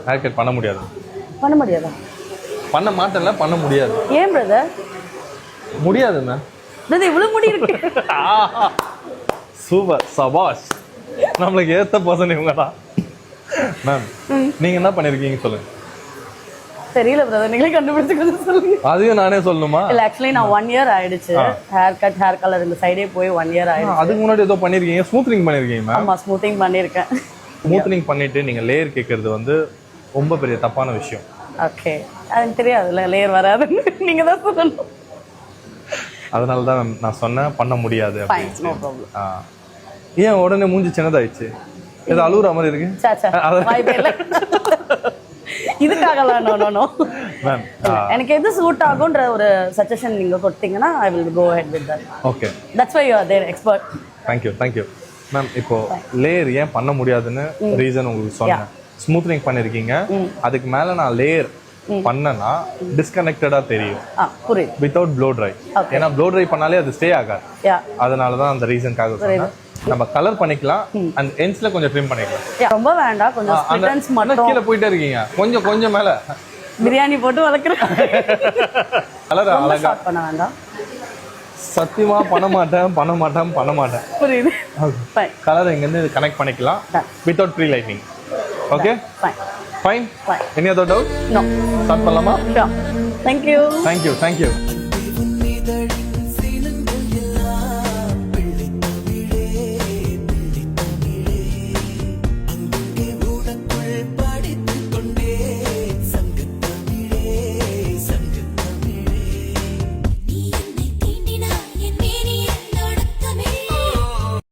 Hair cut பண்ண முடியாது. பண்ண முடியாதா? பண்ண மாட்டேன்ல, பண்ண முடியாது. ஏன் பிரதர்? முடியாது மேம். பிரதர் இவ்வளவு முடி இருக்கு. சூப்பர், சபாஷ். நம்மளுக்கு ஏத்த பர்சன் இவங்க தான். மேம் நீங்க என்ன பண்ணிருக்கீங்க சொல்லுங்க. தெரியல பிரதர், நீங்களே கண்டுபிடிச்சு கொஞ்சம் சொல்லுங்க. அதையும் நானே சொல்லணுமா? இல்ல ஆக்சுவலி நான் 1 இயர் ஆயிடுச்சு ஹேர் கட் ஹேர் கலர் இந்த சைடே போய் 1 இயர் ஆயிடுச்சு. அதுக்கு முன்னாடி ஏதோ பண்ணிருக்கீங்க, ஸ்மூத்னிங் பண்ணிருக்கீங்க மேம். ஆமா ஸ்மூத்திங் பண்ணிருக்கேன். ஸ்மூத்னிங் பண்ணிட்டு நீங்க லேயர் கேட்கறது வந்து ரொம்ப பெரிய தப்பான விஷயம். ஓகே, அது தெரியாதுல்ல லேயர் வராதுன்னு நீங்க தான் சொல்லணும். அதனால தான் நான் சொன்னேன் பண்ண முடியாது. Fine, no problem. ஏன் உடனே மூஞ்சி சின்னதாயிடுச்சு? ஏதோ அழுகுற மாதிரி இருக்கு. வாய்ப்பே இல்லை. இதுக்காகலாம் நோ நோ நோ மேம். எனக்கு எது சூட் ஆகும்ன்ற ஒரு சஜஷன் நீங்க கொடுத்தீங்கன்னா I will go ahead with that. Okay, that's why you are their expert. Thank you ma'am. இப்போ லேயர் ஏன் பண்ண முடியாதுன்னு ரீசன் உங்களுக்கு சொன்னேன். ஸ்மூத்னிங் பண்ணிருக்கீங்க, அதுக்கு மேல நான் லேயர் பண்ணனா டிஸ்கனெக்டடா தெரியும். புரியுது. Without flow try. ஏன்னா ப்ளோ ட்ரை பண்ணாலே அது ஸ்டே ஆகாது. அதனால தான் அந்த ரீசன்காக சொன்னேன். நம்ம கலர் பண்ணிக்கலாம் அண்ட் எண்ட்ஸ்ல கொஞ்சம் ட்ரிம் பண்ணிக்கலாம். ரொம்ப வேண்டாம், கொஞ்சம் ஸ்ப்ளிட்டன்ஸ் மட்டும். கீழ போயிட்டே இருக்கீங்க, கொஞ்சம் மேல பிரியாணி போட்டு வளக்குறேன். கலர் அழகா ஸ்டார்ட் பண்ண வேண்டாம். சத்தியமா பண்ண மாட்டேன். புரியுது. ஃபைன். கலர் இங்க இருந்து கனெக்ட் பண்ணிக்கலாம் without pre lighting. Okay fine. Any other doubt? No. Start பண்ணலாமா? ஷூர். Thank you.